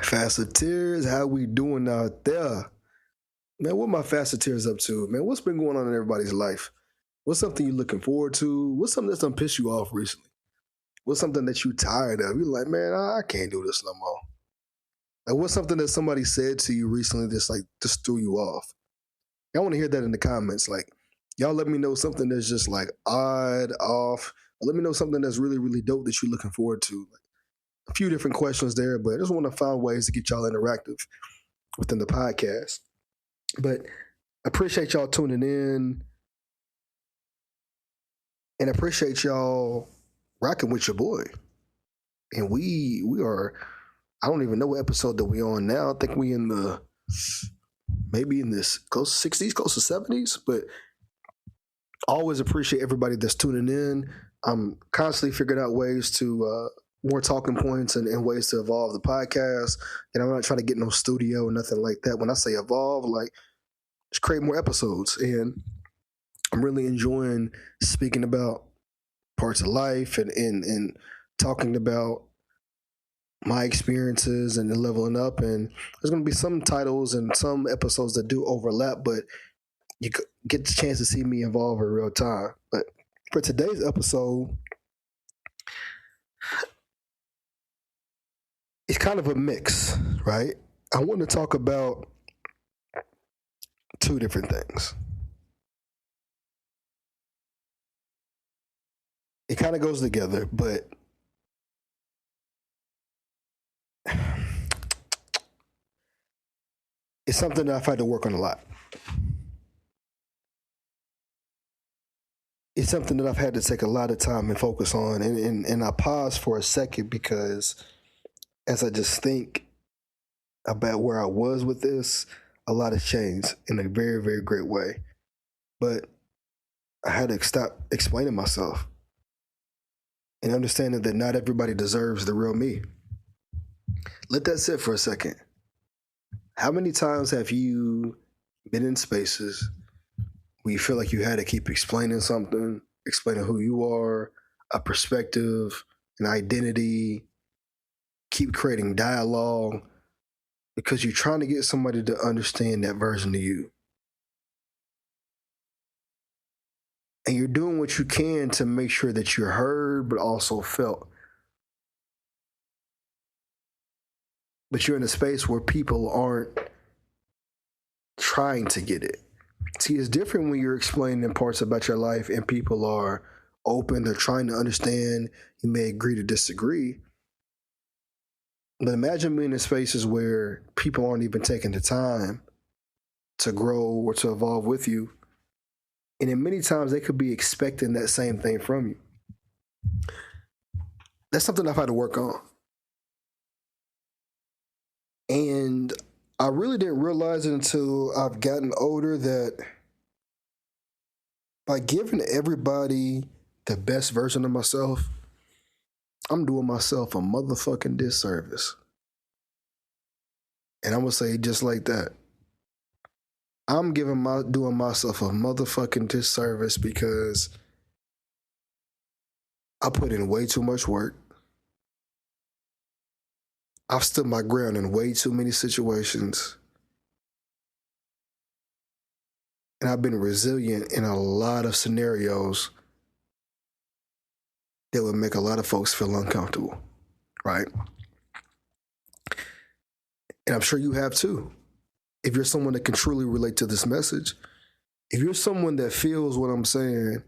Faceteers, how we doing out there? Man, what my Faceteers up to? Man, what's been going on in everybody's life? What's something you looking forward to? What's something that's done pissed you off recently? What's something that you tired of? You're like, man, I can't do this no more. Like, what's something that somebody said to you recently that's like just threw you off? I want to hear that in the comments. Like, y'all let me know something that's just like odd, off. Or let me know something that's really, really dope that you're looking forward to. Like, a few different questions there, but I just want to find ways to get y'all interactive within the podcast. But appreciate y'all tuning in and appreciate y'all rocking with your boy. And we are, I don't even know what episode that we on now. I think we in the, maybe in this close to 60s, close to 70s, but always appreciate everybody that's tuning in. I'm constantly figuring out ways to, more talking points and ways to evolve the podcast. And I'm not trying to get no studio or nothing like that. When I say evolve, like just create more episodes. And I'm really enjoying speaking about parts of life and talking about my experiences and leveling up. And there's going to be some titles and some episodes that do overlap, but you get the chance to see me evolve in real time. But for today's episode, it's kind of a mix, right? I want to talk about two different things. It kind of goes together, but it's something that I've had to work on a lot. It's something that I've had to take a lot of time and focus on. And I pause for a second because as I just think about where I was with this, a lot has changed in a very, very great way. But I had to stop explaining myself and understanding that not everybody deserves the real me. Let that sit for a second. How many times have you been in spaces where you feel like you had to keep explaining something, explaining who you are, a perspective, an identity, keep creating dialogue because you're trying to get somebody to understand that version of you? And you're doing what you can to make sure that you're heard, but also felt. But you're in a space where people aren't trying to get it. See, it's different when you're explaining parts about your life and people are open, they're trying to understand, you may agree to disagree. But imagine being in spaces where people aren't even taking the time to grow or to evolve with you. And then many times they could be expecting that same thing from you. That's something I've had to work on. And I really didn't realize it until I've gotten older that by giving everybody the best version of myself, I'm doing myself a motherfucking disservice. And I'm going to say it just like that. I'm doing myself a motherfucking disservice because I put in way too much work. I've stood my ground in way too many situations. And I've been resilient in a lot of scenarios that would make a lot of folks feel uncomfortable, right? And I'm sure you have too. If you're someone that can truly relate to this message, if you're someone that feels what I'm saying,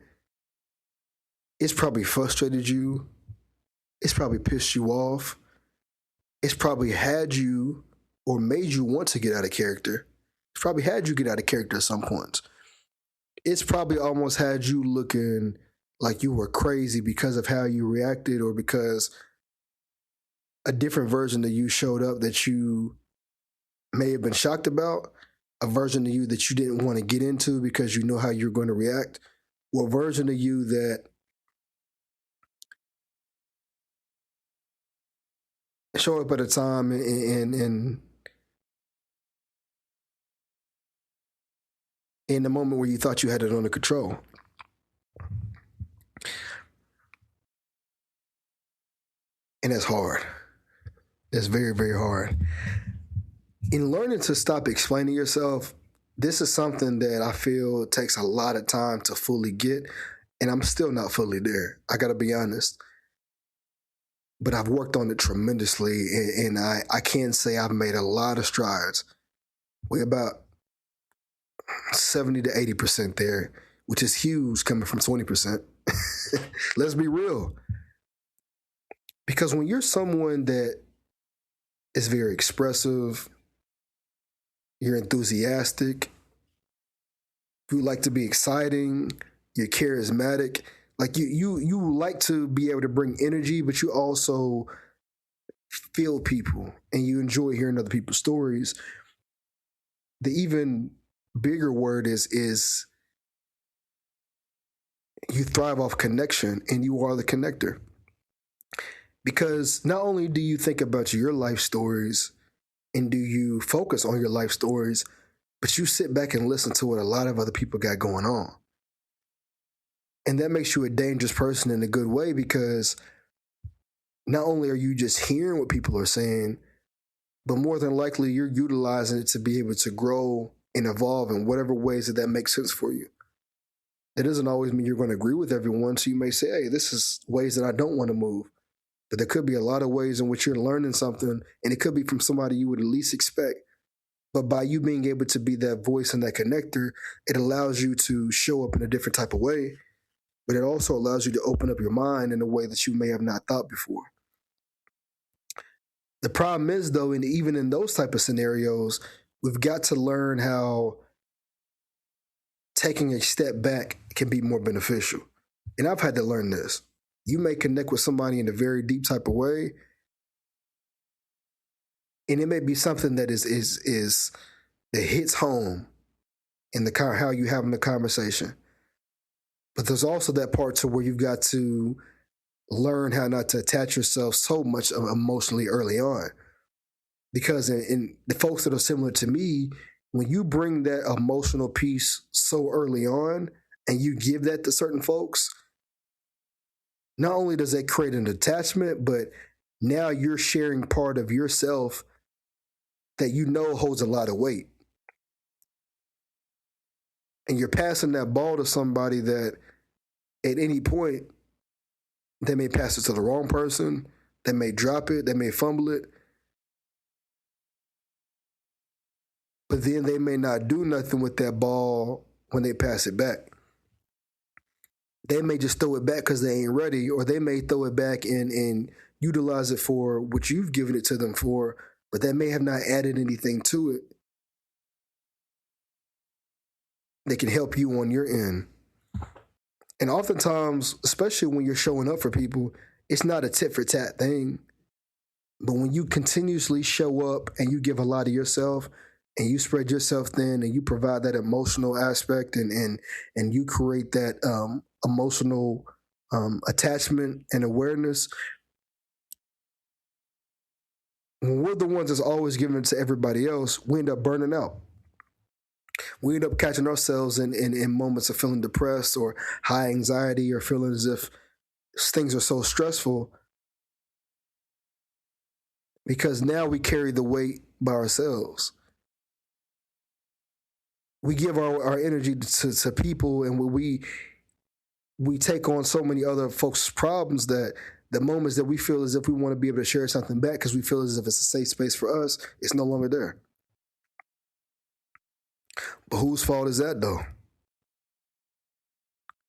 it's probably frustrated you. It's probably pissed you off. It's probably had you or made you want to get out of character. It's probably had you get out of character at some points. It's probably almost had you looking like you were crazy because of how you reacted or because a different version of you showed up that you may have been shocked about, a version of you that you didn't want to get into because you know how you're going to react, or a version of you that showed up at a time and in the moment where you thought you had it under control. And that's hard. It's very, very hard. In learning to stop explaining yourself, this is something that I feel takes a lot of time to fully get, and I'm still not fully there. I got to be honest. But I've worked on it tremendously, and I can say I've made a lot of strides. We're about 70 to 80% there, which is huge coming from 20%. Let's be real. Because when you're someone that is very expressive, you're enthusiastic, you like to be exciting, you're charismatic, like you like to be able to bring energy, but you also feel people and you enjoy hearing other people's stories. The even bigger word is you thrive off connection and you are the connector. Because not only do you think about your life stories and do you focus on your life stories, but you sit back and listen to what a lot of other people got going on. And that makes you a dangerous person in a good way, because not only are you just hearing what people are saying, but more than likely you're utilizing it to be able to grow and evolve in whatever ways that makes sense for you. That doesn't always mean you're going to agree with everyone. So you may say, hey, this is ways that I don't want to move. But there could be a lot of ways in which you're learning something, and it could be from somebody you would at least expect. But by you being able to be that voice and that connector, it allows you to show up in a different type of way. But it also allows you to open up your mind in a way that you may have not thought before. The problem is, though, and even in those type of scenarios, we've got to learn how taking a step back can be more beneficial. And I've had to learn this. You may connect with somebody in a very deep type of way, and it may be something that is that hits home in the how you having the conversation. But there's also that part to where you've got to learn how not to attach yourself so much emotionally early on. Because in the folks that are similar to me, when you bring that emotional piece so early on and you give that to certain folks, not only does that create an attachment, but now you're sharing part of yourself that you know holds a lot of weight. And you're passing that ball to somebody that at any point, they may pass it to the wrong person, they may drop it, they may fumble it, but then they may not do nothing with that ball when they pass it back. They may just throw it back because they ain't ready, or they may throw it back and utilize it for what you've given it to them for, but they may have not added anything to it that can help you on your end. And oftentimes, especially when you're showing up for people, it's not a tit for tat thing. But when you continuously show up and you give a lot of yourself and you spread yourself thin and you provide that emotional aspect and you create that emotional attachment and awareness, when we're the ones that's always giving to everybody else, we end up burning out. We end up catching ourselves in moments of feeling depressed or high anxiety or feeling as if things are so stressful, because now we carry the weight by ourselves. We give our energy to people, and we take on so many other folks' problems that the moments that we feel as if we want to be able to share something back because we feel as if it's a safe space for us, it's no longer there. But whose fault is that, though?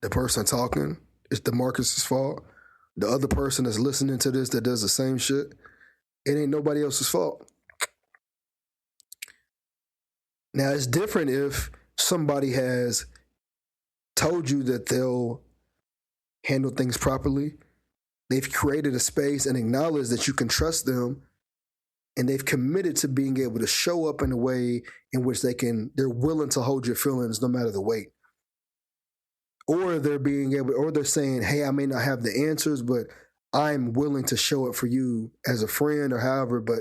The person talking? It's the Marcus's fault? The other person that's listening to this that does the same shit? It ain't nobody else's fault. Now, it's different if somebody has told you that they'll handle things properly. They've created a space and acknowledged that you can trust them, and they've committed to being able to show up in a way in which they're willing to hold your feelings no matter the weight. Or they're saying, hey, I may not have the answers, but I'm willing to show up for you as a friend or however, but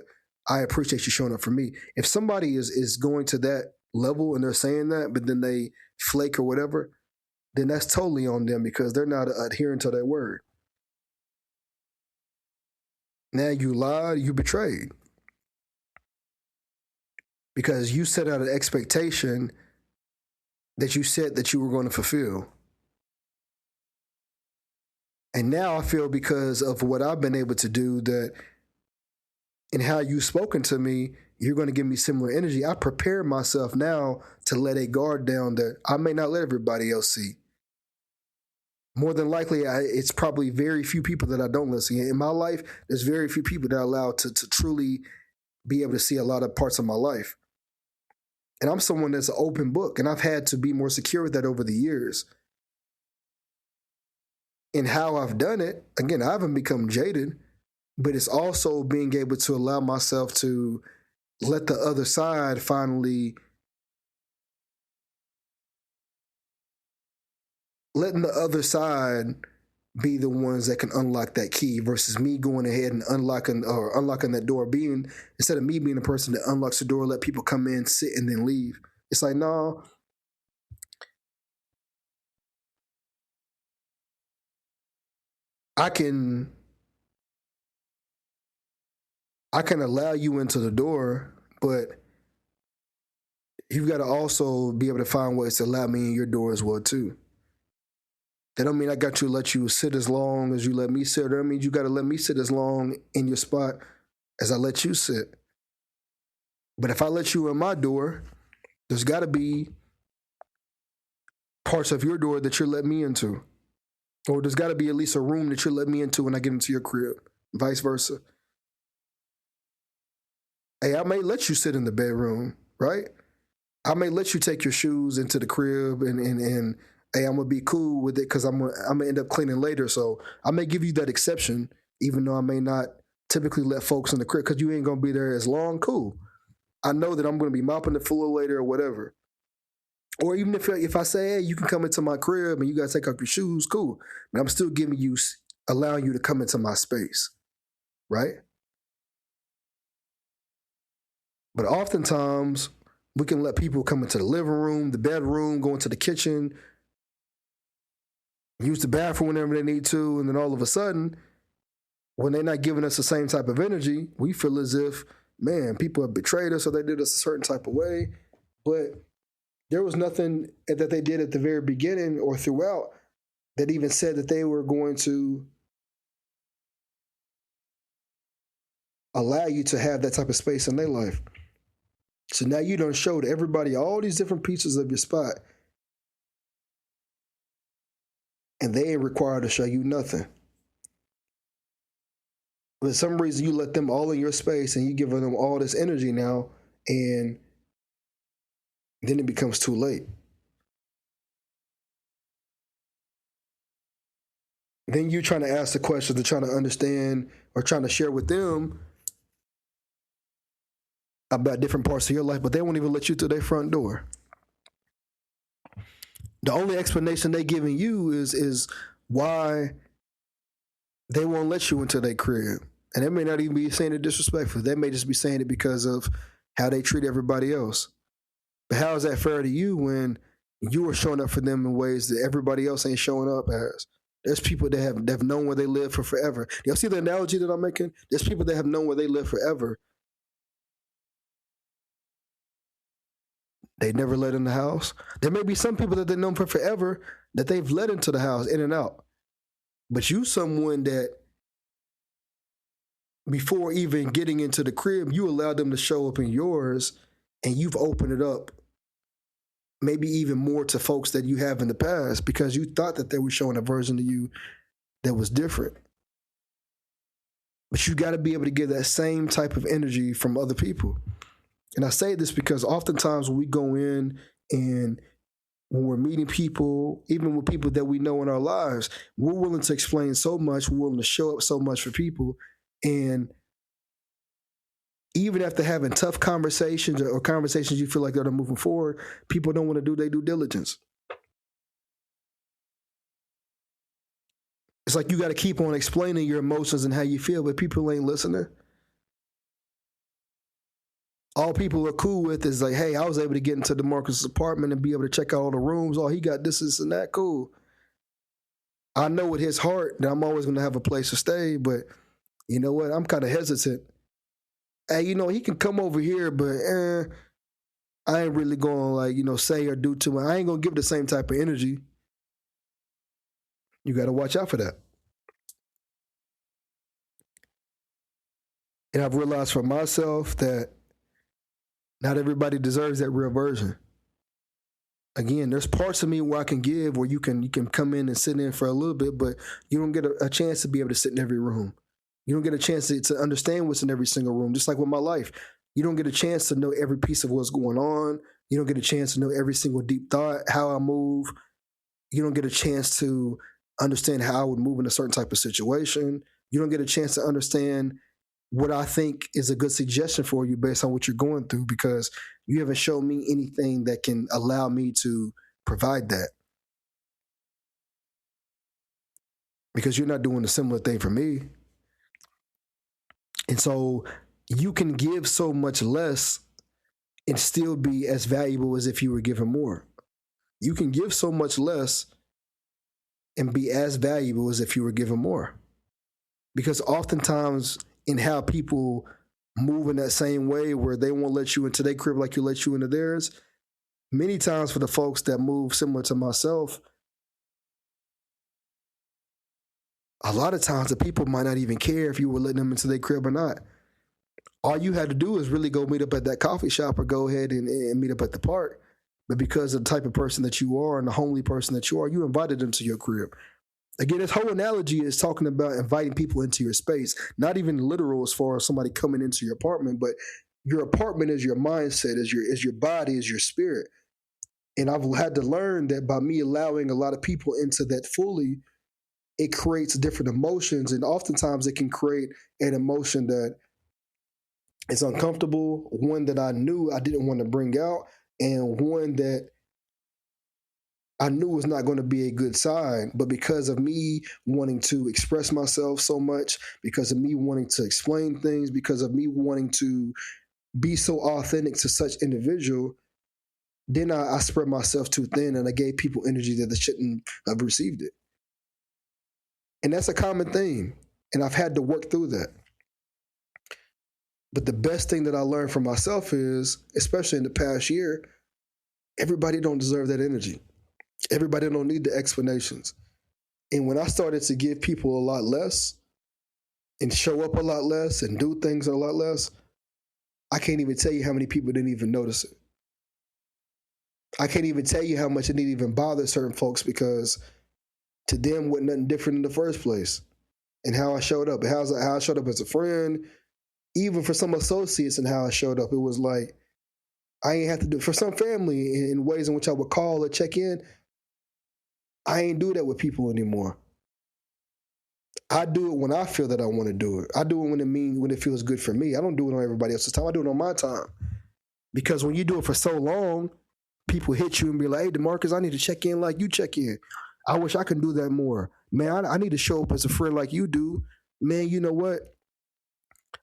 I appreciate you showing up for me. If somebody is going to that level and they're saying that, but then they flake or whatever, then that's totally on them because they're not adhering to their word. Now you lied, you betrayed. Because you set out an expectation that you said that you were going to fulfill. And now I feel because of what I've been able to do that and how you've spoken to me, you're going to give me similar energy. I prepare myself now to let a guard down that I may not let everybody else see. More than likely, it's probably very few people that I don't listen. In my life, there's very few people that are allowed to truly be able to see a lot of parts of my life. And I'm someone that's an open book, and I've had to be more secure with that over the years. In how I've done it, again, I haven't become jaded, but it's also being able to allow myself to let the other side finally, letting the other side be the ones that can unlock that key versus me going ahead and unlocking that door, being instead of me being the person that unlocks the door, let people come in, sit, and then leave. It's like, no, I can allow you into the door, but you've got to also be able to find ways to allow me in your door as well too. That don't mean I got to let you sit as long as you let me sit. That means you got to let me sit as long in your spot as I let you sit. But if I let you in my door, there's got to be parts of your door that you're letting me into. Or there's got to be at least a room that you're letting me into when I get into your crib. Vice versa. Hey, I may let you sit in the bedroom, right? I may let you take your shoes into the crib and hey, I'm gonna be cool with it because I'm gonna end up cleaning later. So I may give you that exception, even though I may not typically let folks in the crib because you ain't gonna be there as long. Cool. I know that I'm gonna be mopping the floor later or whatever. Or even if I say, hey, you can come into my crib and you gotta take off your shoes, cool. But I'm still allowing you to come into my space, right? But oftentimes we can let people come into the living room, the bedroom, go into the kitchen, use the bathroom whenever they need to, and then all of a sudden, when they're not giving us the same type of energy, we feel as if, man, people have betrayed us or they did us a certain type of way. But there was nothing that they did at the very beginning or throughout that even said that they were going to allow you to have that type of space in their life. So now you done showed everybody all these different pieces of your spot, and they ain't required to show you nothing. But for some reason, you let them all in your space, and you give them all this energy now, and then it becomes too late. Then you're trying to ask the questions, to trying to understand or trying to share with them about different parts of your life, but they won't even let you through their front door. The only explanation they giving you is why they won't let you into their crib. And they may not even be saying it disrespectful. They may just be saying it because of how they treat everybody else. But how is that fair to you when you are showing up for them in ways that everybody else ain't showing up as? There's people that have known where they live for forever. Y'all see the analogy that I'm making? There's people that have known where they live forever. They never let in the house. There may be some people that they've known for forever that they've let into the house, in and out. But you someone that before even getting into the crib, you allowed them to show up in yours, and you've opened it up maybe even more to folks that you have in the past because you thought that they were showing a version of you that was different. But you got to be able to give that same type of energy from other people. And I say this because oftentimes when we go in and when we're meeting people, even with people that we know in our lives, we're willing to explain so much, we're willing to show up so much for people. And even after having tough conversations or conversations you feel like they're moving forward, people don't want to do their due diligence. It's like you got to keep on explaining your emotions and how you feel, but people ain't listening. All people are cool with is like, hey, I was able to get into DeMarcus' apartment and be able to check out all the rooms. Oh, he got this and that. Cool. I know with his heart that I'm always going to have a place to stay, but You know what? I'm kind of hesitant. Hey, he can come over here, but I ain't really going to say or do too much. I ain't going to give the same type of energy. You got to watch out for that. And I've realized for myself that not everybody deserves that real version. Again, there's parts of me where I can give, where you can come in and sit in for a little bit, but you don't get a chance to be able to sit in every room. You don't get a chance to understand what's in every single room. Just like with my life, you don't get a chance to know every piece of what's going on. You don't get a chance to know every single deep thought, how I move. You don't get a chance to understand how I would move in a certain type of situation. You don't get a chance to understand what I think is a good suggestion for you based on what you're going through, because you haven't shown me anything that can allow me to provide that. Because you're not doing a similar thing for me. And so you can give so much less and still be as valuable as if you were given more. You can give so much less and be as valuable as if you were given more. Because oftentimes in how people move in that same way, where they won't let you into their crib like you let you into theirs, many times for the folks that move similar to myself, a lot of times the people might not even care if you were letting them into their crib or not. All you had to do is really go meet up at that coffee shop or go ahead and meet up at the park. But because of the type of person that you are and the homely person that you are, you invited them to your crib. Again, this whole analogy is talking about inviting people into your space, not even literal as far as somebody coming into your apartment, but your apartment is your mindset, is your body, is your spirit. And I've had to learn that by me allowing a lot of people into that fully, it creates different emotions. And oftentimes it can create an emotion that is uncomfortable, one that I knew I didn't want to bring out, and one that I knew was not going to be a good sign. But because of me wanting to express myself so much, because of me wanting to explain things, because of me wanting to be so authentic to such individual, then I spread myself too thin and I gave people energy that they shouldn't have received it. And that's a common thing. And I've had to work through that. But the best thing that I learned from myself is, especially in the past year, everybody don't deserve that energy. Everybody don't need the explanations. And when I started to give people a lot less and show up a lot less and do things a lot less, I can't even tell you how many people didn't even notice it. I can't even tell you how much it didn't even bother certain folks, because to them wasn't nothing different in the first place. And how I showed up, how I showed up as a friend, even for some associates, and how I showed up, it was like I ain't have to do it. For some family, in ways in which I would call or check in, I ain't do that with people anymore. I do it when I feel that I want to do it. I do it when it feels good for me. I don't do it on everybody else's time. I do it on my time. Because when you do it for so long, people hit you and be like, "Hey, DeMarcus, I need to check in like you check in. I wish I could do that more. Man, I need to show up as a friend like you do. Man, you know what?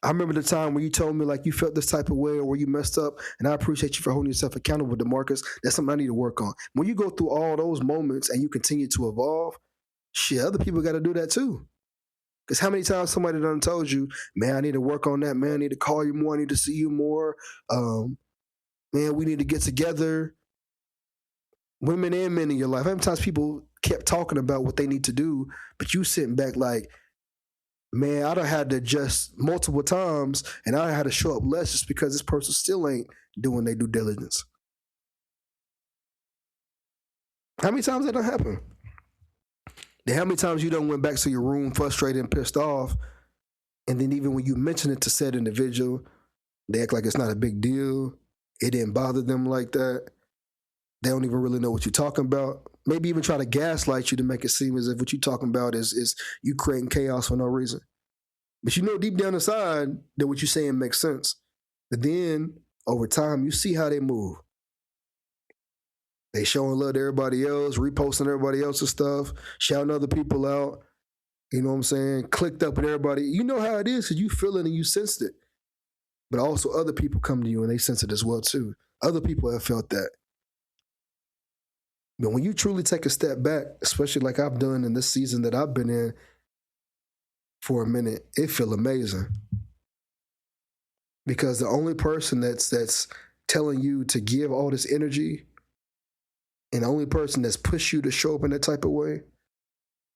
I remember the time when you told me like you felt this type of way or where you messed up, and I appreciate you for holding yourself accountable, DeMarcus. That's something I need to work on." When you go through all those moments and you continue to evolve, shit, other people got to do that too. Because how many times somebody done told you, "Man, I need to work on that. Man, I need to call you more. I need to see you more. Man, we need to get together." Women and men in your life. How many times people kept talking about what they need to do, but you sitting back like, "Man, I done had to adjust multiple times and I had to show up less just because this person still ain't doing their due diligence." How many times that done happen? Then how many times you done went back to your room frustrated and pissed off, and then even when you mention it to said individual, they act like it's not a big deal. It didn't bother them like that. They don't even really know what you're talking about. Maybe even try to gaslight you to make it seem as if what you're talking about is you creating chaos for no reason. But you know deep down inside that what you're saying makes sense. But then over time, you see how they move. They showing love to everybody else, reposting everybody else's stuff, shouting other people out. You know what I'm saying? Clicked up with everybody. You know how it is because you feel it and you sensed it. But also other people come to you and they sense it as well too. Other people have felt that. But when you truly take a step back, especially like I've done in this season that I've been in, for a minute, it feel amazing. Because the only person that's telling you to give all this energy and the only person that's pushed you to show up in that type of way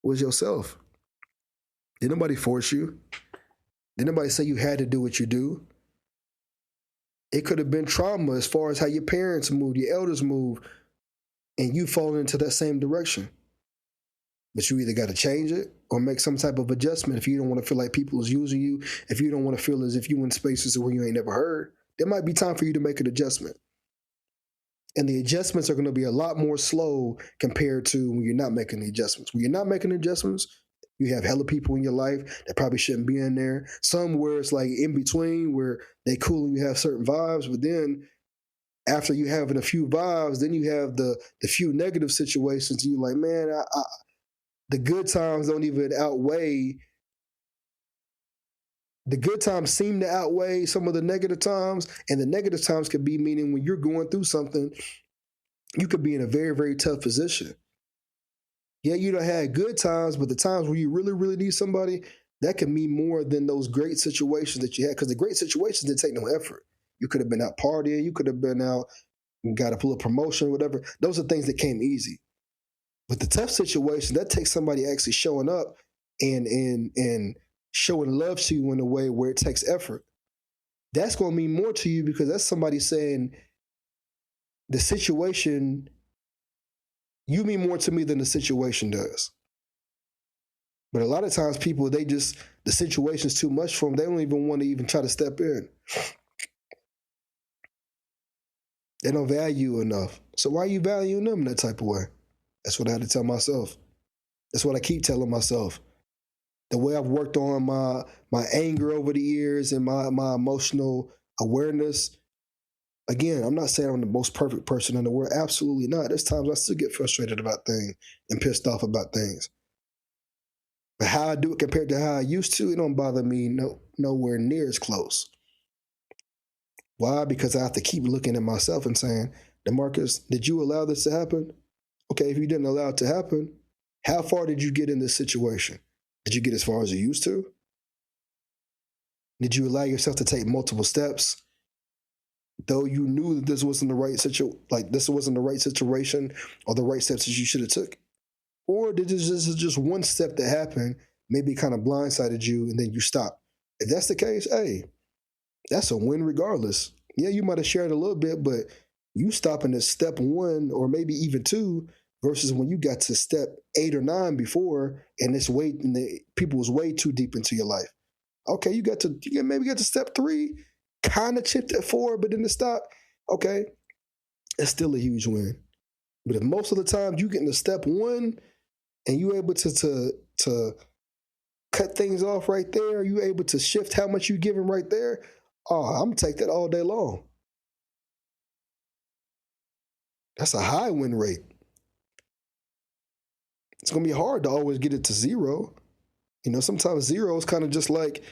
was yourself. Did nobody force you? Did nobody say you had to do what you do? It could have been trauma as far as how your parents moved, your elders moved, and you fall into that same direction. But you either got to change it or make some type of adjustment if you don't want to feel like people is using you, if you don't want to feel as if you in spaces where you ain't never heard. There might be time for you to make an adjustment. And the adjustments are going to be a lot more slow compared to when you're not making the adjustments. When you're not making adjustments, you have hella people in your life that probably shouldn't be in there. Some where it's like in between where they cool and you have certain vibes, but then after you having a few vibes, then you have the few negative situations. And you're like, man, the good times don't even outweigh. The good times seem to outweigh some of the negative times, and the negative times could be meaning when you're going through something, you could be in a very, very tough position. Yeah, you don't have good times, but the times where you really, really need somebody, that can mean more than those great situations that you had. Because the great situations didn't take no effort. You could have been out partying, you could have been out, got a little promotion, whatever. Those are things that came easy. But the tough situation, that takes somebody actually showing up and showing love to you in a way where it takes effort. That's going to mean more to you because that's somebody saying the situation, you mean more to me than the situation does. But a lot of times people, the situation's too much for them. They don't even want to even try to step in. They don't value you enough. So why are you valuing them in that type of way? That's what I had to tell myself. That's what I keep telling myself. The way I've worked on my anger over the years and my emotional awareness. Again, I'm not saying I'm the most perfect person in the world. Absolutely not. There's times I still get frustrated about things and pissed off about things. But how I do it compared to how I used to, it don't bother me nowhere near as close. Why? Because I have to keep looking at myself and saying, DeMarcus, did you allow this to happen? Okay, if you didn't allow it to happen, how far did you get in this situation? Did you get as far as you used to? Did you allow yourself to take multiple steps, though you knew that this wasn't the right situation or the right steps that you should have took? Or did this just one step that happened, maybe kind of blindsided you, and then you stop? If that's the case, hey, that's a win regardless. Yeah, you might have shared a little bit, but you stopping at step 1 or maybe even 2 versus when you got to step 8 or 9 before, and people was way too deep into your life. Okay, you maybe get to step 3, kind of chipped at 4, but then to stop. Okay, it's still a huge win. But if most of the time you get into step 1 and you able to cut things off right there, you able to shift how much you giving right there, I'm gonna take that all day long. That's a high win rate. It's gonna be hard to always get it to 0. Sometimes 0 is kind of just like,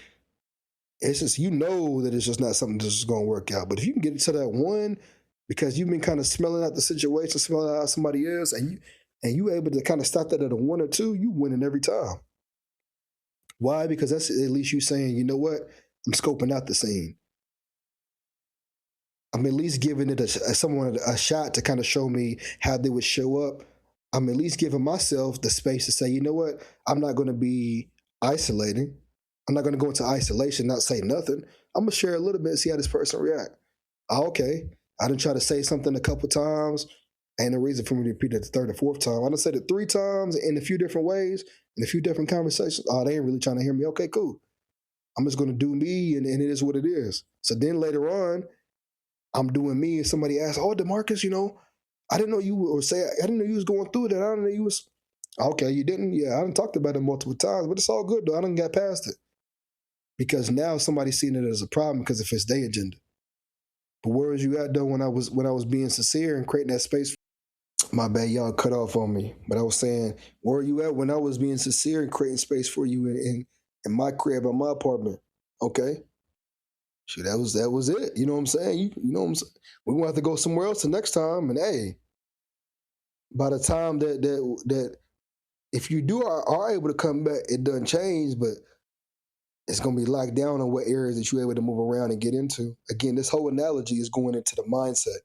it's just, that it's just not something that's just gonna work out. But if you can get it to that 1, because you've been kind of smelling out the situation, smelling out how somebody is, and you able to kind of stop that at a 1 or 2, you winning every time. Why? Because that's at least you saying, you know what, I'm scoping out the scene. I'm at least giving it someone a shot to kind of show me how they would show up. I'm at least giving myself the space to say, you know what, I'm not going to be isolating. I'm not going to go into isolation, not say nothing. I'm going to share a little bit and see how this person react. Okay, I done try to say something a couple times. Ain't no reason for me to repeat it the 3rd or 4th time. I done said it 3 times in a few different ways, in a few different conversations. They ain't really trying to hear me. Okay, cool. I'm just going to do me, and it is what it is. So then later on, I'm doing me, and somebody asks, DeMarcus, I didn't know you was going through that. I didn't know you was, okay, you didn't? Yeah, I done talked about it multiple times, but it's all good, though. I done got past it. Because now somebody's seeing it as a problem because it fits their agenda. But where was you at, though, when I was being sincere and creating that space? My bad, y'all cut off on me. But I was saying, where were you at when I was being sincere and creating space for you in my crib, in my apartment? Okay. Shit, that was it. You know what I'm saying? You know what I'm saying? We're going to have to go somewhere else the next time. And hey, by the time that if you are able to come back, it doesn't change. But It's going to be locked down on what areas that you're able to move around and get into. Again, this whole analogy is going into the mindset.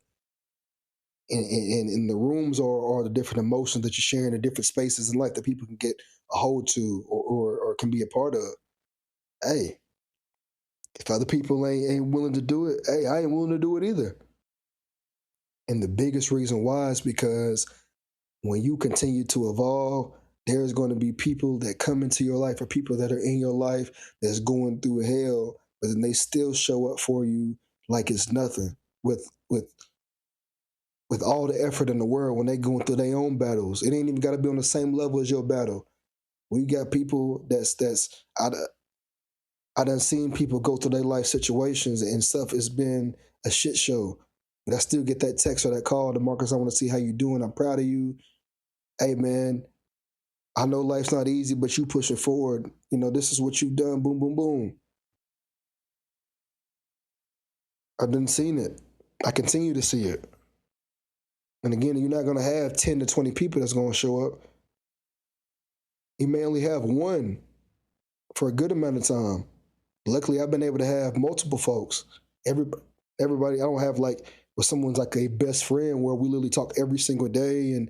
And the rooms are the different emotions that you're sharing, the different spaces in life that people can get a hold to or can be a part of. Hey, if other people ain't willing to do it, hey, I ain't willing to do it either. And the biggest reason why is because when you continue to evolve, there's going to be people that come into your life or people that are in your life that's going through hell, but then they still show up for you like it's nothing with all the effort in the world when they going through their own battles. It ain't even got to be on the same level as your battle. We got people I done seen people go through their life situations and stuff has been a shit show. But I still get that text or that call to Marcus, I want to see how you doing. I'm proud of you. Hey man, I know life's not easy, but you pushing forward. You know, this is what you've done. Boom, boom, boom. I done seen it. I continue to see it. And again, you're not going to have 10 to 20 people that's going to show up. You may only have one for a good amount of time. Luckily, I've been able to have multiple folks. Everybody, I don't have like where someone's like a best friend where we literally talk every single day and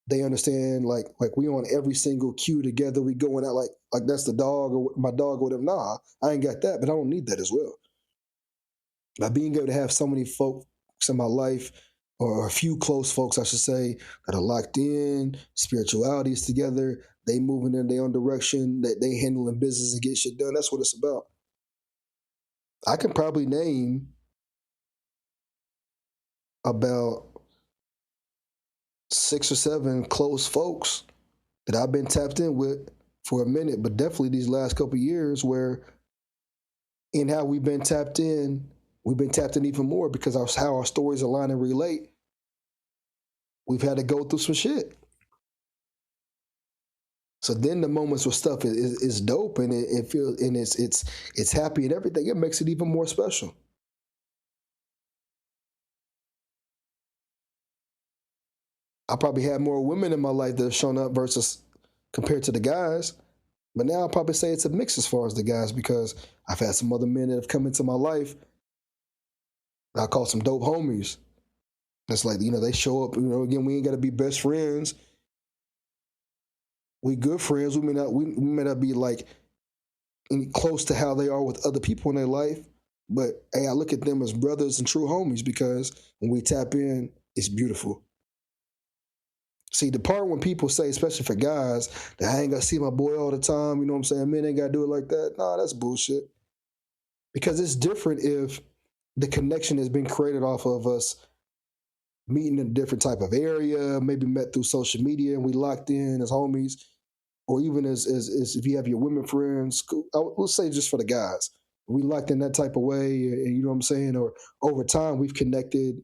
they understand like we on every single cue together. We going out like that's the dog or my dog or whatever. Nah, I ain't got that, but I don't need that as well. By being able to have so many folks in my life, or a few close folks, I should say, that are locked in, spiritualities together, they moving in their own direction, that they handling business and get shit done. That's what it's about. I can probably name about 6 or 7 close folks that I've been tapped in with for a minute, but definitely these last couple of years where in how we've been tapped in even more because of how our stories align and relate. We've had to go through some shit. So then the moments where stuff is dope and it feels and it's happy and everything, it makes it even more special. I probably had more women in my life that have shown up versus compared to the guys. But now I'll probably say it's a mix as far as the guys because I've had some other men that have come into my life that I call some dope homies. It's like, they show up, again, we ain't gotta be best friends. We good friends. We may not be like close to how they are with other people in their life. But hey, I look at them as brothers and true homies because when we tap in, it's beautiful. See, the part when people say, especially for guys, that I ain't got to see my boy all the time, you know what I'm saying? Men ain't got to do it like that. Nah, that's bullshit. Because it's different if the connection has been created off of us meeting in a different type of area, maybe met through social media and we locked in as homies, or even as if you have your women friends, let's say just for the guys, we locked in that type of way, and you know what I'm saying? Or over time, we've connected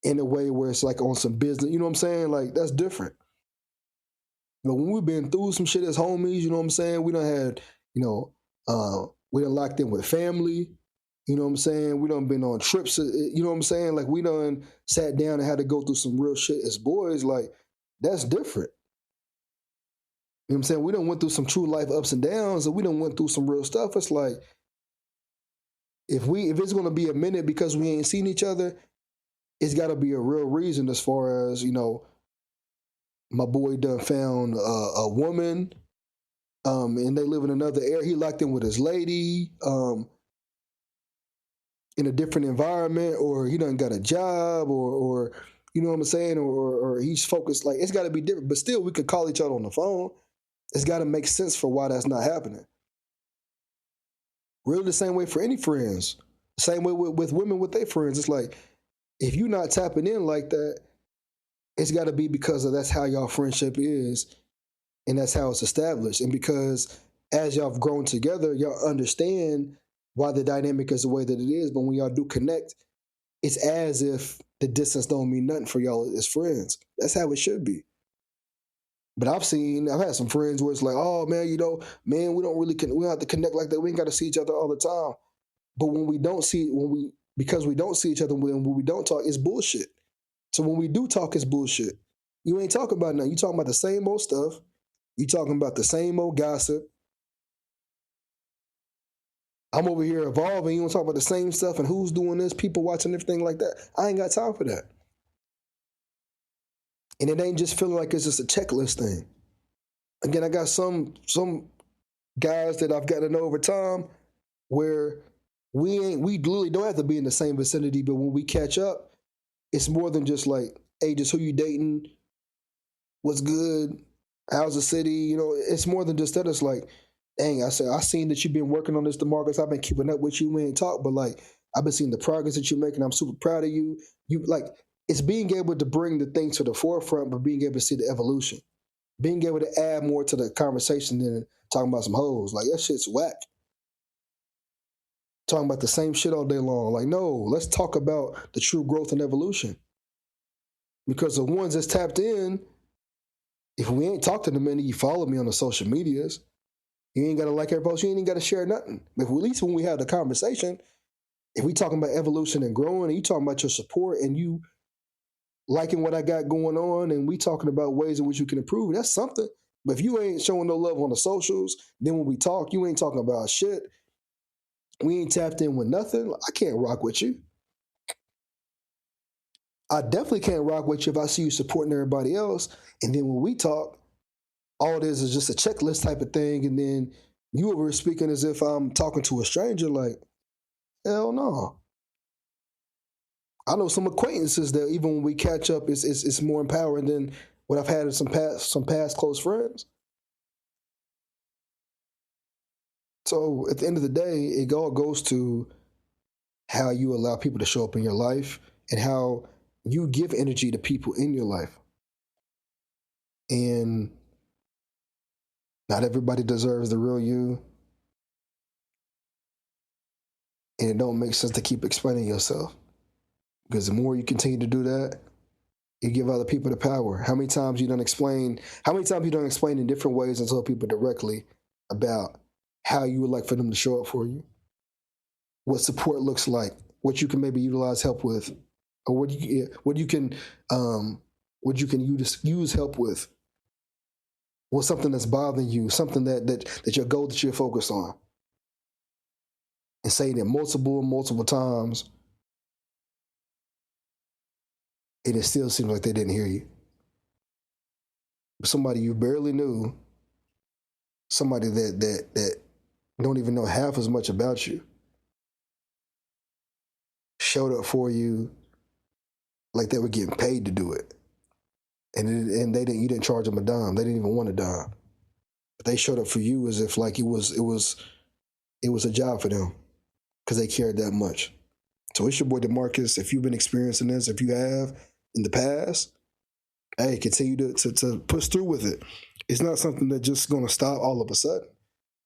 in a way where it's like on some business, you know what I'm saying? Like, that's different. But when we've been through some shit as homies, you know what I'm saying? We done had, we done locked in with family. You know what I'm saying? We done been on trips. You know what I'm saying? Like we done sat down and had to go through some real shit as boys. Like that's different. You know what I'm saying? We done went through some true life ups and downs, and we done went through some real stuff. It's like if it's gonna be a minute because we ain't seen each other, it's got to be a real reason. As far as my boy done found a woman, and they live in another area. He locked in with his lady. In a different environment, or he done got a job, or you know what I'm saying, or he's focused. Like it's got to be different, but still we could call each other on the phone. It's got to make sense for why that's not happening. Really, the same way for any friends. Same way with women with their friends. It's like if you're not tapping in like that, it's got to be because of that's how y'all friendship is, and that's how it's established, and because as y'all have grown together, y'all understand why the dynamic is the way that it is. But when y'all do connect, it's as if the distance don't mean nothing for y'all as friends. That's how it should be. But I've had some friends where it's like, oh man, man, we don't really, we don't have to connect like that. We ain't got to see each other all the time. But because we don't see each other, when we don't talk, it's bullshit. So when we do talk, it's bullshit. You ain't talking about nothing. You talking about the same old stuff. You talking about the same old gossip. I'm over here evolving. You want to talk about the same stuff and who's doing this, people watching everything like that. I ain't got time for that. And it ain't just feeling like it's just a checklist thing. Again, I got some guys that I've gotten to know over time where we literally don't have to be in the same vicinity, but when we catch up, it's more than just like, hey, just who you dating, what's good, how's the city, you know, it's more than just that. It's like, dang, I seen that you've been working on this, DeMarcus. I've been keeping up with you. We ain't talk, but like I've been seeing the progress that you're making. I'm super proud of you. You like it's being able to bring the thing to the forefront, but being able to see the evolution, being able to add more to the conversation than talking about some hoes. Like that shit's whack. Talking about the same shit all day long. Like, no, let's talk about the true growth and evolution. Because the ones that's tapped in, if we ain't talked to them and you follow me on the social medias, you ain't got to like every post. You ain't got to share nothing. But at least when we have the conversation, if we talking about evolution and growing, and you talking about your support and you liking what I got going on, and we talking about ways in which you can improve, that's something. But if you ain't showing no love on the socials, then when we talk, you ain't talking about shit. We ain't tapped in with nothing. I can't rock with you. I definitely can't rock with you if I see you supporting everybody else. And then when we talk, all this is just a checklist type of thing. And then you over speaking as if I'm talking to a stranger. Like, hell no. I know some acquaintances that even when we catch up, it's more empowering than what I've had in some past close friends. So at the end of the day, it all goes to how you allow people to show up in your life and how you give energy to people in your life. And not everybody deserves the real you. And it don't make sense to keep explaining yourself. Because the more you continue to do that, you give other people the power. How many times you don't explain in different ways and tell people directly about how you would like for them to show up for you, what support looks like, what you can maybe utilize help with, or what you can use help with, what's something that's bothering you, something that your goal that you're focused on, and saying it multiple times, and it still seems like they didn't hear you. Somebody you barely knew, somebody that don't even know half as much about you, showed up for you like they were getting paid to do it, and you didn't charge them a dime. They didn't even want a dime, but they showed up for you as if like it was a job for them because they cared that much. So it's your boy DeMarcus. If you've been experiencing this, if you have in the past, hey, continue to push through with it. It's not something that's just going to stop all of a sudden,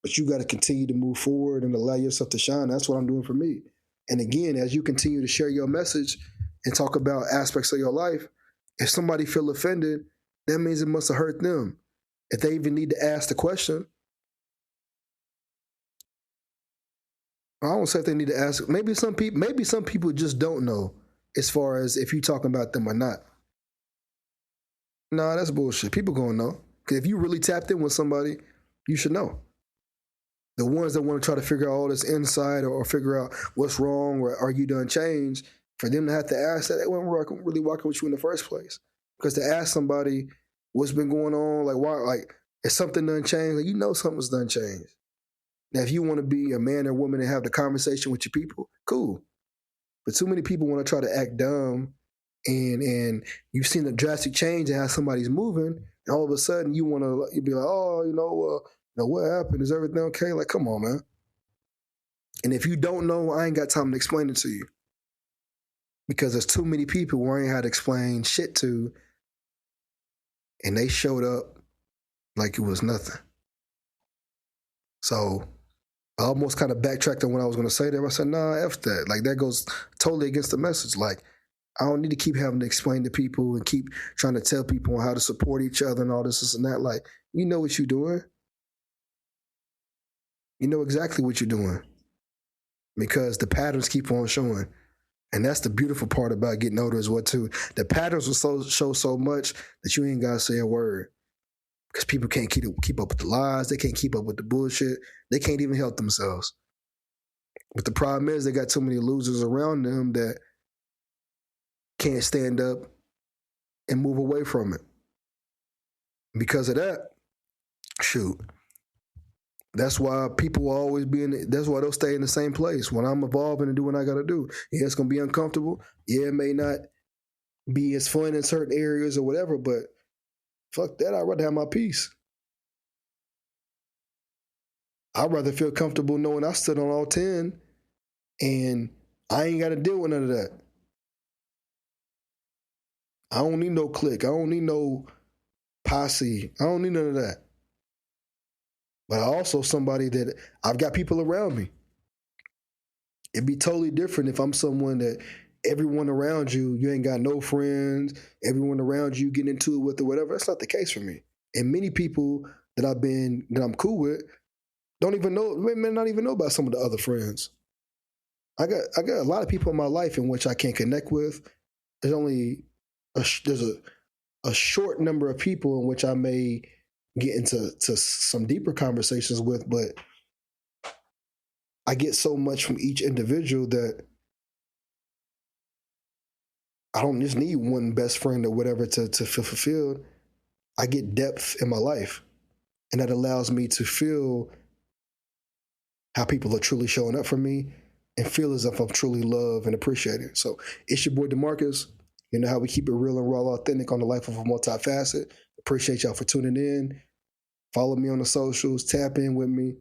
but you got to continue to move forward and allow yourself to shine. That's what I'm doing for me. And again, as you continue to share your message and talk about aspects of your life, if somebody feel offended, that means it must have hurt them. If they even need to ask the question, I don't say if they need to ask. Maybe some people just don't know as far as if you're talking about them or not. Nah, that's bullshit. People gonna know. Because if you really tapped in with somebody, you should know. The ones that want to try to figure out all this inside or figure out what's wrong or are you done change, for them to have to ask that, they weren't really walking with you in the first place. Because to ask somebody what's been going on, like why, like if something done changed, like you know something's done changed. Now, if you want to be a man or woman and have the conversation with your people, cool. But too many people want to try to act dumb, and you've seen a drastic change in how somebody's moving, and all of a sudden you be like, oh, what happened? Is everything okay? Like, come on, man. And if you don't know, I ain't got time to explain it to you. Because there's too many people who I ain't had to explain shit to, and they showed up like it was nothing. So I almost kind of backtracked on what I was going to say there. I said, nah, F that. Like, that goes totally against the message. Like, I don't need to keep having to explain to people and keep trying to tell people how to support each other and all this and that. Like, you know what you're doing. You know exactly what you're doing. Because the patterns keep on showing. And that's the beautiful part about getting older as well, too. The patterns will show so much that you ain't got to say a word. Because people can't keep up with the lies. They can't keep up with the bullshit. They can't even help themselves. But the problem is they got too many losers around them that can't stand up and move away from it. Because of that, shoot, that's why people will always be that's why they'll stay in the same place. When I'm evolving and doing what I got to do, yeah, it's going to be uncomfortable. Yeah, it may not be as fun in certain areas or whatever, but fuck that. I'd rather have my peace. I'd rather feel comfortable knowing I stood on all 10 and I ain't got to deal with none of that. I don't need no clique. I don't need no posse. I don't need none of that. But I also somebody that I've got people around me. It'd be totally different if I'm someone that everyone around you, you ain't got no friends, everyone around you getting into it with or whatever. That's not the case for me. And many people that I'm cool with don't even know, may not even know about some of the other friends. I got a lot of people in my life in which I can't connect with. There's only there's a short number of people in which I may get into some deeper conversations with, but I get so much from each individual that I don't just need one best friend or whatever to feel fulfilled. I get depth in my life, and that allows me to feel how people are truly showing up for me and feel as if I'm truly loved and appreciated. So it's your boy DeMarcus. You know how we keep it real and raw, authentic on the life of a multifacet. Appreciate y'all for tuning in. Follow me on the socials. Tap in with me.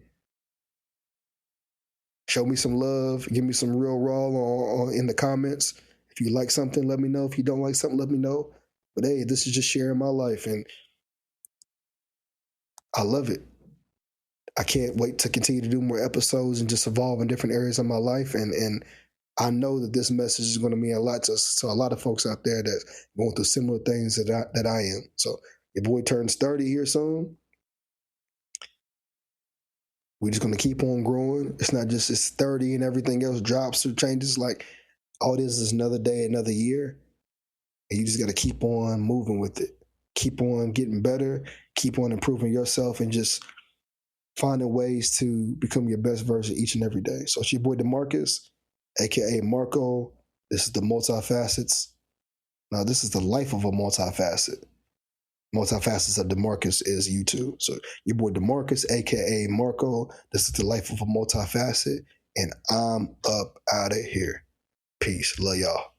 Show me some love. Give me some real raw in the comments. If you like something, let me know. If you don't like something, let me know. But hey, this is just sharing my life, and I love it. I can't wait to continue to do more episodes and just evolve in different areas of my life. And I know that this message is going to mean a lot to a lot of folks out there that's going through similar things that I am. So your boy turns 30 here soon. We're just going to keep on growing. It's not just it's 30 and everything else drops or changes. Like all this is another day, another year. And you just got to keep on moving with it. Keep on getting better. Keep on improving yourself and just finding ways to become your best version each and every day. So it's your boy DeMarcus, a.k.a. Marco. This is the Multifacets. Now, this is the life of a multifacet. Multifacets of DeMarcus is YouTube. So your boy DeMarcus, a.k.a. Marco. This is the life of a multifacet. And I'm up out of here. Peace. Love y'all.